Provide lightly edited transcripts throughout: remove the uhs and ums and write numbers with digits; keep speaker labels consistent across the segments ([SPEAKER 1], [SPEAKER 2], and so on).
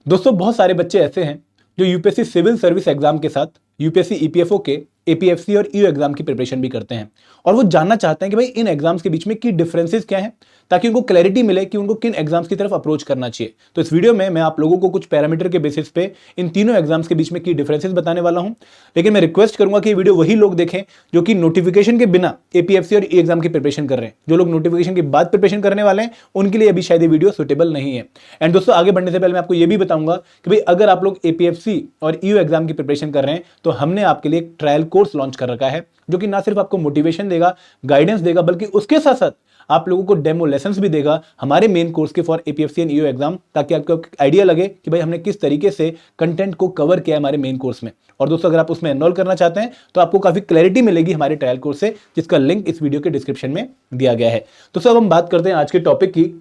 [SPEAKER 1] दोस्तों बहुत सारे बच्चे ऐसे हैं जो यूपीएससी सिविल सर्विस एग्जाम के साथ यूपीएससी ईपीएफओ के एपीएफसी और ईओ एग्जाम की प्रिपरेशन भी करते हैं और वो जानना चाहते हैं कि भाई इन एग्जाम्स के बीच में की डिफरेंसेस क्या हैं, ताकि उनको क्लैरिटी मिले कि उनको किन एग्जाम्स की तरफ अप्रोच करना चाहिए। तो इस वीडियो में मैं आप लोगों को कुछ पैरामीटर के बेसिस पे इन तीनों एग्जाम्स के बीच में की डिफरेंसेस बताने वाला हूं। लेकिन मैं रिक्वेस्ट करूंगा कि ये वीडियो वही लोग देखें जो कि नोटिफिकेशन के बिना एपीएफसी और ई एग्जाम की प्रिपरेशन कर रहे हैं। जो लोग नोटिफिकेशन के बाद प्रिपरेशन करने वाले हैं उनके लिए अभी शायद ये वीडियो सुटेबल नहीं है। एंड दोस्तों आगे बढ़ने से पहले मैं आपको ये भी बताऊंगा कि भाई अगर आप लोग एपीएफसी और ईओ एग्जाम की प्रिपरेशन कर रहे हैं तो हमने आपके लिए एक ट्रायल कोर्स लॉन्च कर रखा है जो कि ना सिर्फ आपको मोटिवेशन देगा, गाइडेंस देगा, बल्कि उसके साथ साथ आप लोगों को डेमो लेसन्स भी देगा हमारे मेन कोर्स के for APFC and EO exam, ताकि आपको आइडिया लगे कि भाई हमने किस तरीके से कंटेंट को कवर किया है हमारे मेन कोर्स में। और दोस्तों अगर आप उसमें एनरोल करना चाहते हैं तो आपको काफी क्लैरिटी मिलेगी हमारे ट्रायल कोर्स से, जिसका लिंक इस वीडियो के डिस्क्रिप्शन में दिया गया है। तो सब हम बात करते हैं आज के टॉपिक की,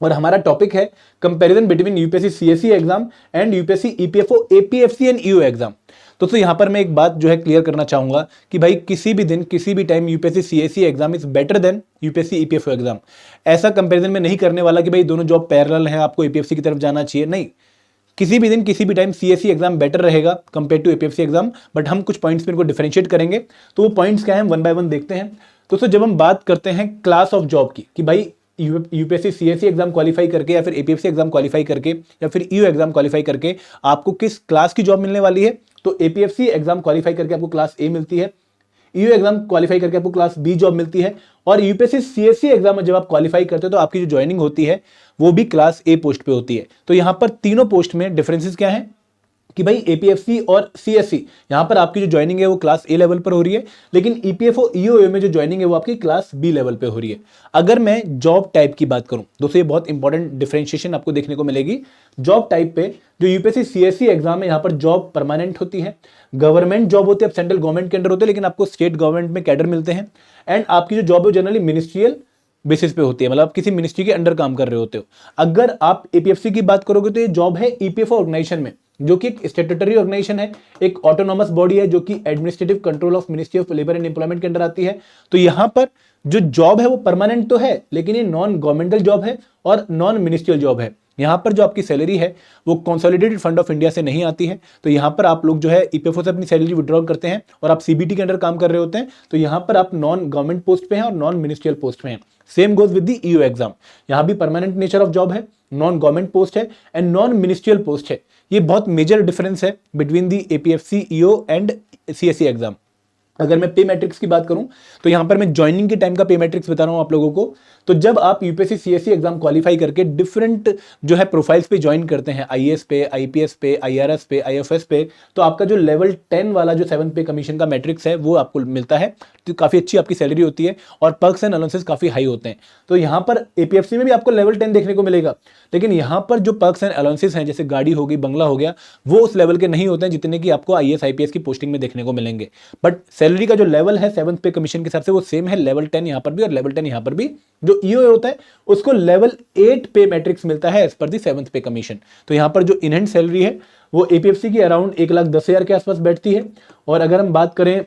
[SPEAKER 1] और हमारा टॉपिक है comparison between UPSC CSC exam and UPSC EPFO APFC and EO exam. तो यहां पर मैं एक बात जो है क्लियर करना चाहूंगा कि भाई किसी भी दिन किसी भी time UPSC CSC exam is better than UPSC EPFO exam. ऐसा कंपैरिजन में नहीं करने वाला कि भाई दोनों जॉब पैरेलल है, आपको एपीएफसी की तरफ जाना चाहिए, नहीं। किसी भी दिन किसी भी टाइम सीएससी एग्जाम बेटर रहेगा compare to APFC exam, but हम कुछ पॉइंट्स में इनको डिफरेंशिएट करेंगे। तो वो पॉइंट्स क्या हैं, वन बाय वन देखते हैं। दोस्तों जब हम बात करते हैं क्लास ऑफ जॉब की कि भाई यूपीएससी सीएससी एग्जाम क्वालिफाई करके या फिर एपीएफसी एग्जाम क्वालिफाई करके या फिर ईओ एग्जाम क्वालिफाई करके आपको किस क्लास की जॉब मिलने वाली है, तो एपीएफसी एग्जाम क्वालिफाई करके आपको क्लास ए मिलती है, ईओ एग्जाम क्वालिफाई करके आपको क्लास बी जॉब मिलती है, और यूपीएससी सीएससी एग्जाम में जब आप क्वालिफाई करते हो तो आपकी जो ज्वाइनिंग होती है वो भी क्लास ए पोस्ट पे होती है। तो यहां पर तीनों पोस्ट में डिफरेंसेस क्या है कि भाई एपीएफसी और सीएससी यहां पर आपकी जो ज्वाइनिंग है वो क्लास ए लेवल पर हो रही है, लेकिन ईपीएफओ ईओ में जो ज्वाइनिंग है वो आपकी क्लास बी लेवल पे हो रही है। अगर मैं जॉब टाइप की बात करूं दोस्तों, ये बहुत इंपॉर्टेंट डिफरेंशिएशन आपको देखने को मिलेगी। जॉब टाइप पे जो यूपीएससी सीएससी एग्जाम है, यहां पर जॉब परमानेंट होती है, गवर्नमेंट जॉब होती है, अब सेंट्रल गवर्नमेंट के अंडर होते हैं, लेकिन आपको स्टेट गवर्नमेंट में कैडर मिलते हैं। एंड आपकी जो जॉब है जनरली मिनिस्ट्रियल बेसिस पे होती है, मतलब आप किसी मिनिस्ट्री के अंडर काम कर रहे होते हो। अगर आप एपीएफसी की बात करोगे तो ये जॉब है ईपीएफओ ऑर्गेनाइजेशन में, जो कि एक स्टैट्यूटरी ऑर्गेनाइजेशन है, एक ऑटोनॉमस बॉडी है जो कि administrative control of ministry of labour and employment के अंदर आती है। तो यहां पर जो जॉब है वो परमानेंट तो है, लेकिन ये नॉन गवर्नमेंटल जॉब है और नॉन मिनिस्ट्रियल जॉब है। यहां पर जो आपकी सैलरी है वो कंसोलिडेटेड फंड ऑफ इंडिया से नहीं आती है। तो यहां पर आप लोग जो है ईपीएफओ से अपनी सैलरी विड्रॉ करते हैं और आप सीबीटी के अंदर काम कर रहे होते हैं, तो यहां पर आप नॉन गवर्नमेंट पोस्ट पे हैं और नॉन मिनिस्ट्रियल पोस्ट पे हैं। Same goes with the EO exam, यहां भी परमानेंट नेचर ऑफ जॉब है, नॉन गवर्नमेंट पोस्ट है एंड नॉन मिनिस्ट्रियल पोस्ट है। ये बहुत मेजर डिफरेंस है between the APFC EO and CSC exam. अगर मैं पे मैट्रिक्स की बात करूं तो यहां पर मैं ज्वाइनिंग के टाइम का पे मैट्रिक्स बता रहा हूं आप लोगों को। तो जब आप यूपीएससी सीएससी एग्जाम क्वालिफाई करके डिफरेंट जो है प्रोफाइल्स पे ज्वाइन करते हैं, आईएएस पे, आईपीएस पे, आईआरएस पे, आईएफएस पे, तो आपका जो लेवल 10 वाला जो 7 पे कमीशन का मैट्रिक्स है वो आपको मिलता है। तो काफी अच्छी आपकी सैलरी होती है और पर्क्स एंड अलाउंसेस काफी हाई होते हैं। तो यहां पर एपीएफसी में भी आपको लेवल 10 देखने को मिलेगा, लेकिन यहां पर जो पर्क्स एंड अलाउंसेस हैं जैसे गाड़ी हो गई, बंगला हो गया, वो उस लेवल के नहीं होते हैं जितने की आपको आईएएस आईपीएस की पोस्टिंग में देखने को मिलेंगे। बट सैलरी का जो लेवल है 7 पे कमीशन के हिसाब से वो सेम है, लेवल 10 यहां पर भी और लेवल 10 यहां पर भी। जो ईओ होता है उसको लेवल 8 पे मैट्रिक्स मिलता है एज पर दी 7th पे कमीशन। तो यहां पर जो इनहैंड सैलरी है वो एपीएफसी की अराउंड 1,10,000 के आसपास बैठती है, और अगर हम बात करें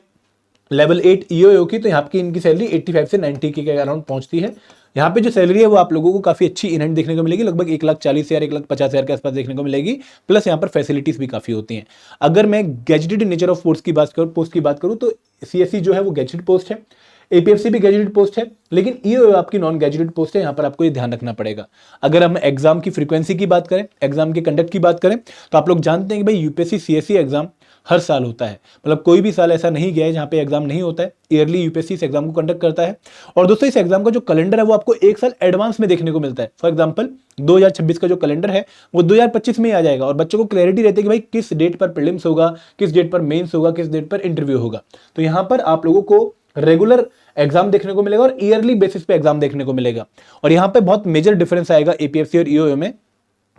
[SPEAKER 1] लेवल 8 ईओ की तो यहाँ की इनकी सैलरी 85 से 90 के अराउंड पहुंचती है। यहाँ पे जो सैलरी है वो आप लोगों को काफी अच्छी इनहैंड देखने को मिलेगी, लगभग 1,40,000 1,50,000 के आसपास देखने को मिलेगी, प्लस यहाँ पर फैसिलिटीज भी काफी होती हैं। अगर मैं गैजेटेड नेचर ऑफ पोस्ट की बात करूँ तो सीएससी जो है वो गैजेटेड पोस्ट है, एपीएफसी भी गैजेटेड पोस्ट है, लेकिन ईओ आपकी नॉन गैजेटेड पोस्ट है। यहाँ पर आपको ये ध्यान रखना पड़ेगा। अगर हम एग्जाम की फ्रीक्वेंसी की बात करें, एग्जाम के कंडक्ट की बात करें, तो आप लोग जानते हैं कि भाई यूपीएससी सीएससी एग्जाम हर साल होता है, मतलब कोई भी साल ऐसा नहीं गया है जहां पे एग्जाम नहीं होता है। ईयरली यूपीएससी इस एग्जाम को कंडक्ट करता है, और दोस्तों इस एग्जाम का जो कैलेंडर है वो आपको एक साल एडवांस में देखने को मिलता है। फॉर एग्जांपल 2026 का जो कैलेंडर है वो 2025 में ही आ जाएगा, और बच्चों को क्लैरिटी रहती है कि भाई किस डेट पर प्रीलिम्स होगा, किस डेट पर मेंस होगा, किस डेट पर इंटरव्यू होगा। तो यहां पर आप लोगों को रेगुलर एग्जाम देखने को मिलेगा और ईयरली बेसिस पे एग्जाम देखने को मिलेगा। और यहां पे बहुत मेजर डिफरेंस आएगा एपीएफसी और ईओ में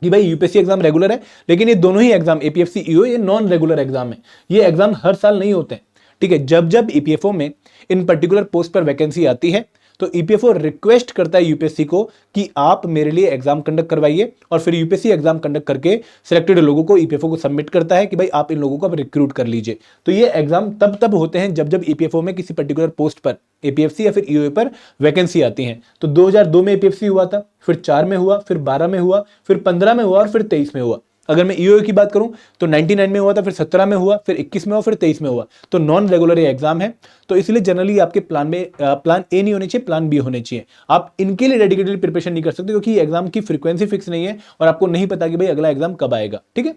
[SPEAKER 1] कि भाई यूपीएससी एग्जाम रेगुलर है, लेकिन ये दोनों ही एग्जाम एपीएफसी ईओ ये नॉन रेगुलर एग्जाम है। ये एग्जाम हर साल नहीं होते हैं, ठीक है। जब जब ईपीएफओ में इन पर्टिकुलर पोस्ट पर वैकेंसी आती है तो ईपीएफओ रिक्वेस्ट करता है यूपीएससी को कि आप मेरे लिए एग्जाम कंडक्ट करवाइए, और फिर यूपीएससी एग्जाम कंडक्ट करके सिलेक्टेड लोगों को ईपीएफओ को सबमिट करता है कि भाई आप इन लोगों को अब रिक्रूट कर लीजिए। तो ये एग्जाम तब तब होते हैं जब जब ईपीएफओ में किसी पर्टिकुलर पोस्ट पर, एपीएफसी या फिर ईओ पर वैकेंसी आती है। तो 2002 में एपीएफसी हुआ था, फिर 4 में हुआ, फिर 12 में हुआ, फिर 15 में हुआ और फिर 23 में हुआ। अगर मैं ईओ की बात करूं तो 99 में हुआ था, फिर 17 में हुआ, फिर 21 में हुआ, फिर 23 में हुआ। तो नॉन रेगुलर एग्जाम है, तो इसलिए जनरली आपके प्लान ए नहीं होने चाहिए, प्लान बी होने चाहिए। आप इनके लिए डेडिकेटली प्रिपरेशन नहीं कर सकते क्योंकि एग्जाम की फ्रीक्वेंसी फिक्स नहीं है और आपको नहीं पता कि भाई अगला एग्जाम कब आएगा। ठीक है,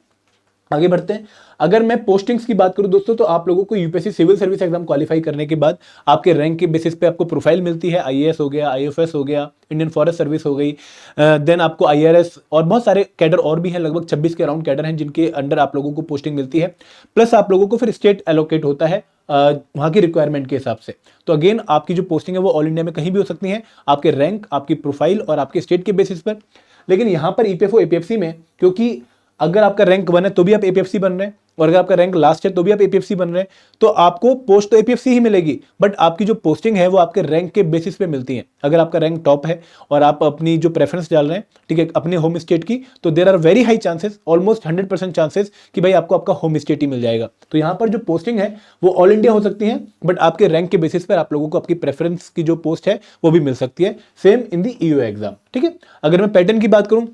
[SPEAKER 1] आगे बढ़ते हैं। अगर मैं पोस्टिंग्स की बात करूं दोस्तों, तो आप लोगों को UPSC civil service exam qualify करने के बाद आपके रैंक के बेसिस पे आपको प्रोफाइल मिलती है। आईएएस हो गया, आईएफएस हो गया, इंडियन फॉरेस्ट सर्विस हो गई, देन आपको आईआरएस और बहुत सारे कैडर और भी हैं, लगभग 26 के अराउंड कैडर हैं जिनके अंडर आप लोगों को पोस्टिंग मिलती है। प्लस आप लोगों को फिर स्टेट एलोकेट होता है वहां की रिक्वायरमेंट के हिसाब से। तो अगेन आपकी जो पोस्टिंग है वो ऑल इंडिया में कहीं भी हो सकती है, आपके रैंक, आपकी प्रोफाइल और आपके स्टेट के बेसिस पर। लेकिन यहां पर ईपीएफओ एपीएफसी में, क्योंकि अगर आपका रैंक 1 है तो भी आप एपीएफसी बन रहे हैं और अगर आपका रैंक लास्ट है तो भी आप एपीएफसी बन रहे हैं, तो आपको पोस्ट तो एपीएफसी ही मिलेगी, बट आपकी जो पोस्टिंग है वो आपके रैंक के बेसिस पे मिलती है। अगर आपका रैंक टॉप है और आप अपनी जो प्रेफरेंस डाल रहे हैं, ठीक है, अपने होम स्टेट की, तो there are very high chances, almost 100% chances कि भाई आपको आपका होम स्टेट ही मिल जाएगा। तो यहाँ पर जो पोस्टिंग है वो ऑल इंडिया हो सकती है, बट आपके रैंक के बेसिस पर आप लोगों को आपकी प्रेफरेंस की जो पोस्ट है वो भी मिल सकती है, same in the EO exam. ठीक है, अगर मैं पैटर्न की बात करूं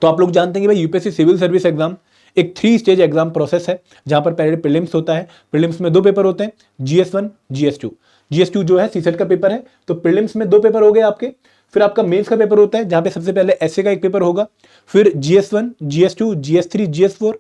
[SPEAKER 1] तो आप लोग जानते हैं कि भाई यूपीएससी सिविल सर्विस एग्जाम एक 3 स्टेज एग्जाम प्रोसेस है, जहां पर पहले प्रीलिम्स होता है। प्रीलिम्स में 2 पेपर होते हैं, जीएस1, जीएस2। जीएस2 जो है सीसेट का पेपर है, तो प्रीलिम्स में 2 पेपर हो गए आपके। फिर आपका मेंस का पेपर होता है, जहां पे सबसे पहले एसए का एक पेपर होगा, फिर जीएस1, जीएस2, जीएस3, जीएस4।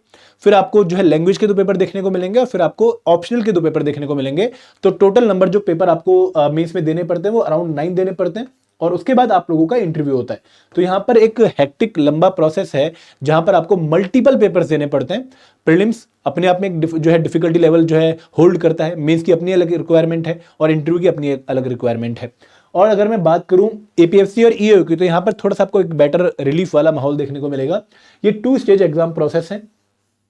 [SPEAKER 1] फिर आपको जो है लैंग्वेज के 2 पेपर देखने को मिलेंगे और फिर आपको ऑप्शनल के 2 पेपर देखने को मिलेंगे। तो टोटल नंबर जो पेपर आपको मेंस में देने पड़ते हैं वो अराउंड 9 देने पड़ते हैं और उसके बाद आप लोगों का इंटरव्यू होता है। तो यहां पर एक हेक्टिक लंबा प्रोसेस है जहां पर आपको मल्टीपल पेपर्स देने पड़ते हैं। प्रीलिम्स अपने आप में एक जो है डिफिकल्टी लेवल जो है होल्ड करता है, मेंस की अपनी अलग रिक्वायरमेंट है और इंटरव्यू की अपनी अलग रिक्वायरमेंट है। और अगर मैं बात करूं एपीएफसी और ईओ की, तो यहां पर थोड़ा सा आपको एक बेटर रिलीफ वाला माहौल देखने को मिलेगा। ये 2 स्टेज एग्जाम प्रोसेस है।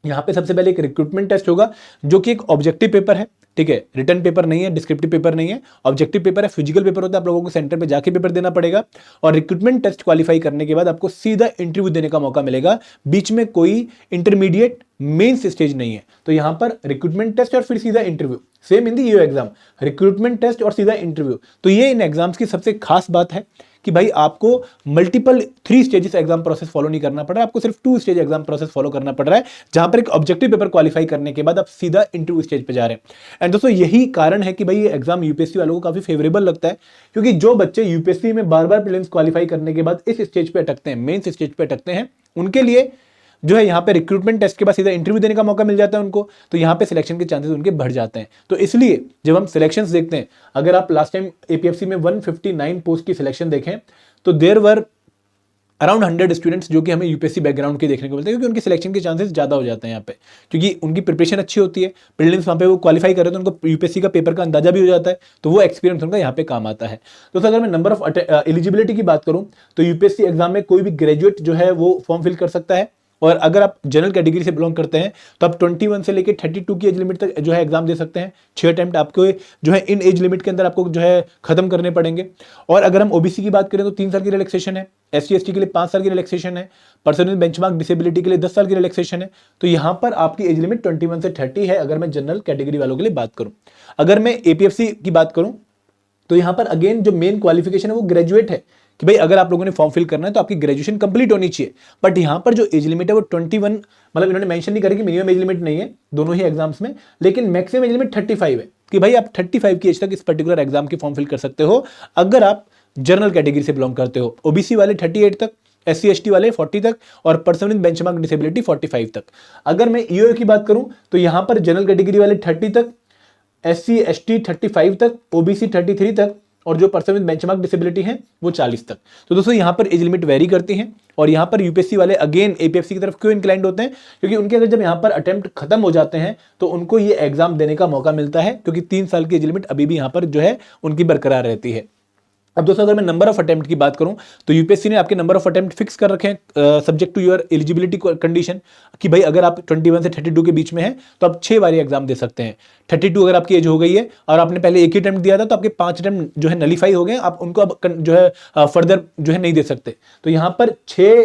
[SPEAKER 1] यहाँ पे सबसे पहले एक रिक्रूटमेंट टेस्ट होगा जो कि एक ऑब्जेक्टिव पेपर है, ठीक है, रिटन पेपर नहीं है, डिस्क्रिप्टिव पेपर नहीं है, ऑब्जेक्टिव पेपर है, फिजिकल पेपर होता है, आप लोगों को सेंटर पे जाके पेपर देना पड़ेगा। और रिक्रूटमेंट टेस्ट क्वालिफाई करने के बाद आपको सीधा इंटरव्यू देने का मौका मिलेगा, बीच में कोई इंटरमीडिएट मेंस स्टेज नहीं है। तो यहाँ पर रिक्रूटमेंट टेस्ट और फिर सीधा interview, same in the EO exam, recruitment test और सीधा इंटरव्यू। तो ये इन एग्जाम्स की सबसे खास बात है कि भाई आपको multiple 3 stages exam process follow नहीं करना पड़ रहा है, आपको सिर्फ 2 स्टेज एग्जाम प्रोसेस फॉलो करना पड़ रहा है, जहां पर एक ऑब्जेक्टिव पेपर क्वालिफाई करने के बाद आप सीधा इंटरव्यू स्टेज पे जा रहे हैं। एंड दोस्तों यही कारण है कि भाई ये एग्जाम यूपीएससी वालों को काफी फेवरेबल लगता है, क्योंकि जो बच्चे यूपीएससी में बार बार प्रीलिम्स क्वालिफाई करने के बाद इस स्टेज पे अटकते हैं, मेंस स्टेज पे अटकते हैं, उनके लिए जो है यहाँ पे रिक्रूटमेंट टेस्ट के बाद सीधा इंटरव्यू देने का मौका मिल जाता है उनको, तो यहाँ पे सिलेक्शन के चांसेस उनके बढ़ जाते हैं। तो इसलिए जब हम सिलेक्शंस देखते हैं, अगर आप लास्ट टाइम एपीएफसी में 159 पोस्ट की सिलेक्शन देखें तो देयर वर अराउंड 100 स्टूडेंट्स जो कि हमें यूपीएससी बैकग्राउंड के देखने को मिलते हैं, क्योंकि उनके सिलेक्शन के चांसेस ज़्यादा हो जाते हैं यहाँ पे, क्योंकि उनकी प्रिपरेशन अच्छी होती है, प्रीलिम्स वहाँ पे वो क्वालिफाई कर रहे हैं तो उनको यूपीएससी का पेपर का अंदाजा भी हो जाता है, तो वो एक्सपीरियंस उनका यहाँ पे काम आता है। तो अगर मैं नंबर ऑफ एलिजिबिलिटी की बात करूँ तो यूपीएससी एग्जाम में कोई भी ग्रेजुएट जो है वो फॉर्म फिल कर सकता है, और अगर आप जनरल कैटेगरी से बिलोंग करते हैं तो आप 21 से लेकर 32 की एज लिमिट तक जो है एग्जाम दे सकते हैं। 6 अटेम्प्ट आपको जो है इन एज लिमिट के अंदर आपको जो है खत्म करने पड़ेंगे। और अगर हम ओबीसी की बात करें तो 3 साल की रिलैक्सेशन है, एससी एसटी के लिए 5 साल की रिलैक्सेशन है, पर्सन विद बेंचमार्क डिसेबिलिटी के लिए 10 साल की रिलैक्सेशन है। तो यहां पर आपकी एज लिमिट 21 से 30 है अगर मैं जनरल कैटेगरी वालों के लिए बात करूं। अगर मैं एपीएफसी की बात करूं तो यहां पर अगेन जो मेन क्वालिफिकेशन है वो ग्रेजुएट है, कि भाई अगर आप लोगों ने फॉर्म फिल करना है तो आपकी ग्रेजुएशन कंप्लीट होनी चाहिए। बट यहां पर जो एज लिमिट है वो 21, मतलब इन्होंने मेंशन नहीं करी कि मिनिमम एज लिमिट नहीं है दोनों ही एग्जाम्स में, लेकिन मैक्सिमम एज लिमिट 35 है, कि भाई आप 35 की एज तक इस पर्टिकुलर एग्जाम की फॉर्म फिल कर सकते हो अगर आप जनरल कैटेगरी से बिलोंग करते हो। ओबीसी वाले 38 तक, एससी एसटी वाले 40 तक और पर्सन विद बेंचमार्क डिसेबिलिटी 45 तक। अगर मैं ईओ की बात करूं तो यहां पर जनरल कैटेगरी वाले 30 तक, एससी एसटी 35 तक, ओबीसी 33 तक और जो पर्सन विद बेंचमार्क डिसेबिलिटी है वो 40 तक। तो दोस्तों यहाँ पर एज लिमिट वेरी करती हैं, और यहाँ पर यूपीएससी वाले अगेन एपीएफसी की तरफ क्यों इंक्लाइंड होते हैं, क्योंकि उनके अगर जब यहाँ पर अटेम्प्ट खत्म हो जाते हैं तो उनको ये एग्जाम देने का मौका मिलता है, क्योंकि 3 साल की एज लिमिट अभी भी यहाँ पर जो है उनकी बरकरार रहती है। अब दोस्तों अगर मैं नंबर ऑफ अटेम्प्ट की बात करूं तो यूपीएससी ने आपके नंबर ऑफ अटेम्प्ट फिक्स कर रखे हैं subject to your eligibility condition, कि भाई अगर आप 21 से 32 के बीच में हैं तो आप 6 बारी एग्जाम दे सकते हैं। 32 अगर आपकी एज हो गई है और आपने पहले एक ही अटेम्प्ट दिया था तो आपके 5 अटेम्प्ट जो है नलीफाई हो गए, आप उनको अब जो है फर्दर जो है नहीं दे सकते। तो यहाँ पर 6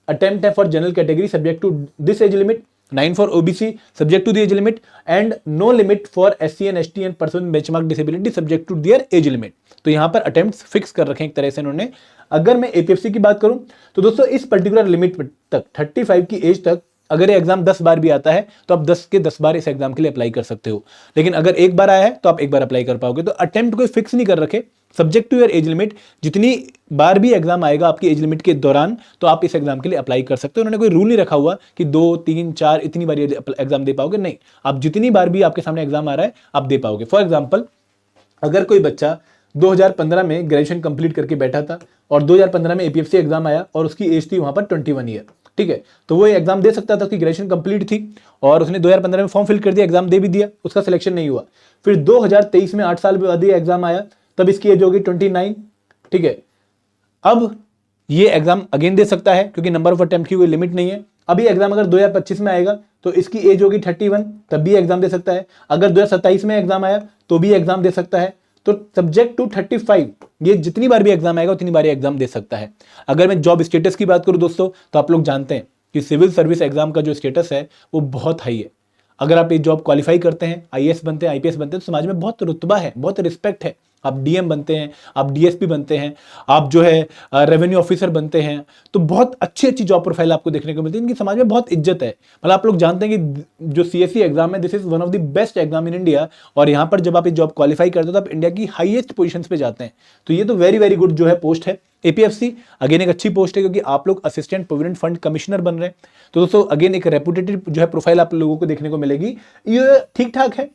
[SPEAKER 1] अटेम्प्ट है for general category subject to this age limit, 9 for OBC subject to the age limit and no limit for SC and ST and person with benchmark disability subject to their age limit। तो यहां पर attempts fix कर रखे हैं एक तरह से इन्होंने। अगर मैं एपीएफसी की बात करूं तो दोस्तों इस पर्टिकुलर लिमिट तक 35 की एज तक अगर ये एग्जाम 10 बार भी आता है तो आप 10 के 10 बार इस एग्जाम के लिए अप्लाई कर सकते हो, लेकिन अगर एक बार आया है तो आप एक बार अप्लाई कर पाओगे। तो अटेम्प्ट कोई फिक्स नहीं कर रखे, subject to your age limit, जितनी बार भी एग्जाम आएगा आपकी एज लिमिट के दौरान तो आप इस एग्जाम के लिए अप्लाई कर सकते हो। उन्होंने कोई रूल नहीं रखा हुआ कि 2, 3, 4 इतनी बार एग्जाम दे पाओगे, नहीं, आप जितनी बार भी आपके सामने एग्जाम आ रहा है आप दे पाओगे। फॉर एग्जाम्पल, अगर कोई बच्चा 2015 में ग्रेजुएशन कंप्लीट करके बैठा था और 2015 में एपीएफसी एग्जाम आया और उसकी एज थी वहां पर 21 ईयर, ठीक है, तो वो एग्जाम दे सकता था, उसकी ग्रेजुएशन कंप्लीट थी और उसने 2015 में फॉर्म फिल कर दिया, एग्जाम दे भी दिया, उसका सिलेक्शन नहीं हुआ। फिर 2023 में 8 साल बाद ये एग्जाम आया, तब इसकी एज होगी 29, ठीक है। अब ये एग्जाम अगेन दे सकता है क्योंकि नंबर ऑफ अटेम्प्ट की कोई लिमिट नहीं है। अभी एग्जाम अगर 2025 में आएगा तो इसकी एज होगी 31, तब भी एग्जाम दे सकता है। अगर 2027 में एग्जाम आया तो भी एग्जाम दे सकता है। तो सब्जेक्ट टू 35 ये जितनी बार भी एग्जाम आएगा उतनी बार एग्जाम दे सकता है। अगर मैं जॉब स्टेटस की बात करूं दोस्तों, तो आप लोग जानते हैं कि सिविल सर्विस एग्जाम का जो स्टेटस है वो बहुत हाई है। अगर आप ये जॉब क्वालिफाई करते हैं, आईएएस बनते हैं, आईपीएस बनते हैं, तो समाज में बहुत रुतबा है, बहुत रिस्पेक्ट है। आप डीएम बनते हैं, आप डीएसपी बनते हैं, आप जो है रेवेन्यू ऑफिसर बनते हैं, तो बहुत अच्छी अच्छी जॉब प्रोफाइल आपको देखने को मिलती है। इनकी समाज में बहुत इज्जत है। मतलब आप लोग जानते हैं कि जो सीएससी एग्जाम है, this is one of the best exam in India, और यहाँ पर जब आप ये जॉब क्वालिफाई करते हो तो आप इंडिया की हाईएस्ट पोजीशन पे जाते हैं। तो ये तो वेरी वेरी गुड जो है पोस्ट है। एपीएफसी अगेन एक अच्छी पोस्ट है क्योंकि आप लोग असिस्टेंट प्रोविडेंट फंड कमिश्नर बन रहे हैं। तो दोस्तों अगेन एक रेपुटेटेड जो है प्रोफाइल आप लोगों को देखने को मिलेगी। ये ठीक ठाक है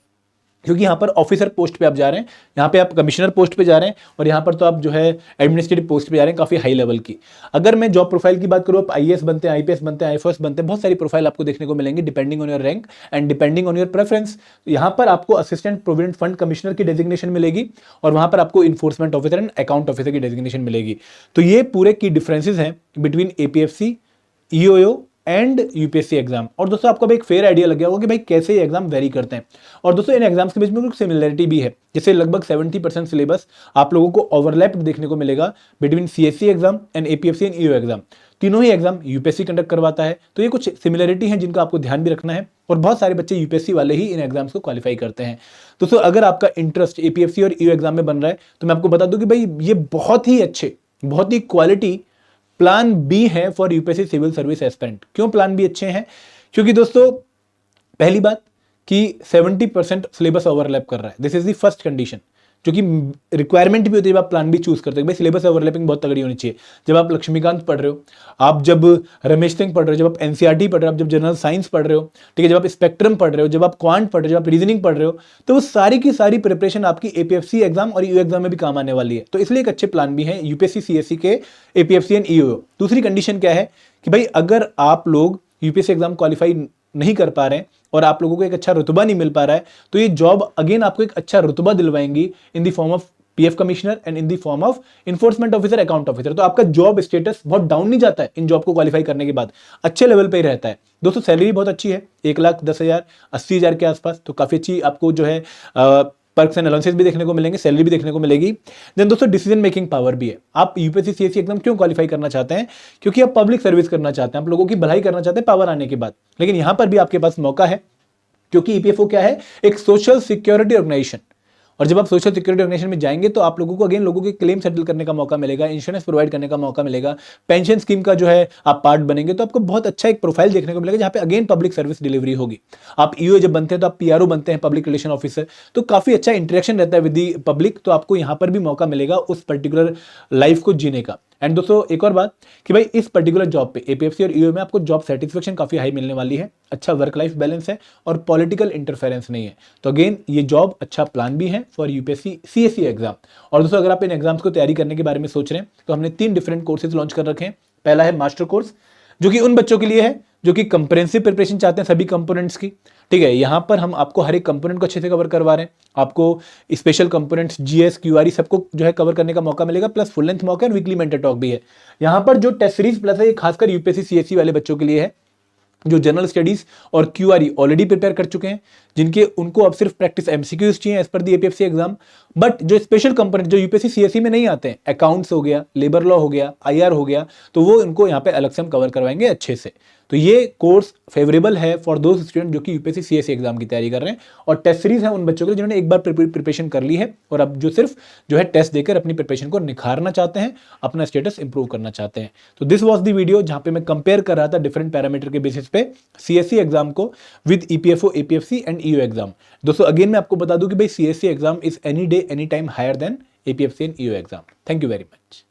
[SPEAKER 1] क्योंकि यहाँ पर ऑफिसर पोस्ट पे आप जा रहे हैं, यहाँ पे आप कमिश्नर पोस्ट पे जा रहे हैं, और यहाँ पर तो आप जो है एडमिनिस्ट्रेटिव पोस्ट पे जा रहे हैं, काफी हाई लेवल की। अगर मैं जॉब प्रोफाइल की बात करूँ, आप आईएएस बनते हैं, आईपीएस बनते हैं, आईएफएस बनते हैं, बहुत सारी प्रोफाइल आपको देखने को मिलेंगी depending on your rank and depending on your preference. यहाँ पर आपको असिस्टेंट प्रोविडेंट फंड कमिश्नर की डेजिग्नेशन मिलेगी और वहां पर आपको enforcement officer and account officer की डेजिग्नेशन मिलेगी। तो ये पूरे की डिफरेंसेस हैं between APFC, EOO and UPSC exam. और दोस्तों आपको अब एक फेयर आइडिया लग गया होगा कि भाई कैसे ये एग्जाम वेरी करते हैं। और दोस्तों इन एग्जाम्स के बीच में कुछ सिमिलरिटी भी है, जैसे लगभग 70% सिलेबस आप लोगों को ओवरलैप देखने को मिलेगा between CSC exam and APFC and EO exam. तीनों ही एग्जाम यूपीएससी कंडक्ट करवाता है, तो ये कुछ सिमिलरिटी है जिनका आपको ध्यान भी रखना है। और बहुत सारे बच्चे यूपीएससी वाले ही इन एग्जाम्स को क्वालिफाई करते हैं। दोस्तों अगर आपका इंटरेस्ट एपीएफसी और ईओ एग्जाम में बन रहा है तो मैं आपको बता दूं कि भाई ये बहुत ही अच्छे, बहुत ही क्वालिटी प्लान बी है for UPSC civil service aspirant. क्यों प्लान बी अच्छे हैं? क्योंकि दोस्तों पहली बात कि 70% सिलेबस ओवरलैप कर रहा है, this is the first condition, जो कि रिक्वायरमेंट भी होती है जब आप प्लान बी चूज करते हो। भाई सिलेबस ओवरलैपिंग बहुत तगड़ी होनी चाहिए। जब आप लक्ष्मीकांत पढ़ रहे हो, आप जब रमेश सिंह पढ़ रहे हो, जब आप एनसीईआरटी पढ़ रहे हो, आप जब जनरल साइंस पढ़ रहे हो, ठीक है, जब आप स्पेक्ट्रम पढ़ रहे हो, जब आप क्वांट पढ़ रहे हो, जब आप रीजनिंग पढ़ रहे हो, तो वो सारी की सारी प्रिपरेशन आपकी एपीएफसी एग्जाम और ईओ एग्जाम में भी काम आने वाली है। तो इसलिए एक अच्छे प्लान भी है यूपीएससी सीएससी के एपीएफसी एंड ईओ। दूसरी कंडीशन क्या है कि भाई अगर आप लोग यूपीएससी एग्जाम क्वालिफाई नहीं कर पा रहे हैं और आप लोगों को एक अच्छा रुतबा नहीं मिल पा रहा है, तो ये जॉब अगेन आपको एक अच्छा रुतबा दिलवाएंगी in the form of PF commissioner and in the form of enforcement officer, account officer. तो आपका जॉब स्टेटस बहुत डाउन नहीं जाता है इन जॉब को क्वालिफाई करने के बाद, अच्छे लेवल पे ही रहता है। दोस्तों सैलरी बहुत अच्छी है, 1,10,000 80,000 के आसपास, तो काफी अच्छी आपको जो है पर्क्स एंड अलाउंसेस भी देखने को मिलेंगे, सैलरी भी देखने को मिलेगी। देन दोस्तों डिसीजन मेकिंग पावर भी है। आप यूपीएससी सीएससी एग्जाम क्यों क्वालिफाई करना चाहते हैं? क्योंकि आप पब्लिक सर्विस करना चाहते हैं, आप लोगों की भलाई करना चाहते हैं पावर आने के बाद। लेकिन यहां पर भी आपके पास मौका है, क्योंकि ईपीएफओ क्या है? एक सोशल सिक्योरिटी ऑर्गेनाइजेशन। और जब आप सोशल सिक्योरिटी ऑर्गेनाइजेशन में जाएंगे तो आप लोगों को अगेन लोगों के क्लेम सेटल करने का मौका मिलेगा, इंश्योरेंस प्रोवाइड करने का मौका मिलेगा, पेंशन स्कीम का जो है आप पार्ट बनेंगे, तो आपको बहुत अच्छा एक प्रोफाइल देखने को मिलेगा जहां पे अगेन पब्लिक सर्विस डिलीवरी होगी। आप ईओ जब बनते हैं तो आप पीआरओ बनते हैं, पब्लिक रिलेशन ऑफिसर, तो काफी अच्छा इंटरेक्शन रहता है विद दी पब्लिक, तो आपको यहां पर भी मौका मिलेगा उस पर्टिकुलर लाइफ को जीने का। एंड दोस्तों एक और बात कि भाई इस पर्टिकुलर जॉब पे एपीएफसी और ईओ में आपको जॉब सेटिस्फेक्शन काफी हाई मिलने वाली है, अच्छा वर्क लाइफ बैलेंस है और पॉलिटिकल इंटरफेरेंस नहीं है। तो अगेन ये जॉब अच्छा प्लान भी है फॉर यूपीएससी सीएससी एग्जाम। और दोस्तों अगर आप इन एग्जाम्स को तैयारी करने के बारे में सोच रहे हैं तो हमने 3 डिफरेंट कोर्सेज लॉन्च कर रखे हैं। पहला है मास्टर कोर्स, जो कि उन बच्चों के लिए है जो कि कंप्रेहेंसिव प्रिपरेशन चाहते हैं सभी कंपोनेंट्स की, ठीक है। यहां पर हम आपको हर एक कंपोनेंट को अच्छे से कवर करवा रहे हैं, आपको स्पेशल कंपोनेंट्स जीएस क्यूआरई सबको जो है कवर करने का मौका मिलेगा, प्लस फुल लेंथ मॉक और वीकली मेंटर टॉक भी है। यहां पर जो टेस्ट सीरीज प्लस है ये खासकर यूपीएससी सीएससी वाले बच्चों के लिए है जो जनरल स्टडीज और क्यूआरई ऑलरेडी प्रिपेयर कर चुके हैं, जिनके उनको अब सिर्फ प्रैक्टिस एमसीक्यूज चाहिए as per the APFC exam. But जो स्पेशल कंपोनेंट जो यूपीएससी सीएससी में नहीं आते हैं, अकाउंट्स हो गया, लेबर लॉ हो गया, आईआर हो गया, तो वो इनको यहाँ पे अलग से हम कवर करवाएंगे अच्छे से। तो ये कोर्स फेवरेबल है फॉर दोज स्टूडेंट जो कि यूपीएससी सीएससी एग्जाम की तैयारी कर रहे हैं, और टेस्ट सीरीज है उन बच्चों के लिए जिन्होंने एक बार प्रिपरेशन कर ली है और अब जो सिर्फ जो है टेस्ट देकर अपनी प्रिपरेशन को निखारना चाहते हैं, अपना स्टेटस इंप्रूव करना चाहते हैं। तो दिस वाज द वीडियो जहां पे मैं कंपेयर कर रहा था डिफरेंट पैरामीटर के बेसिस पे सीएससी एग्जाम को with EPFO, APFC and EO exam. दोस्तों अगेन मैं आपको बता दूं कि भाई CSC exam is any day any time higher than APFC and EO exam. Thank you very much.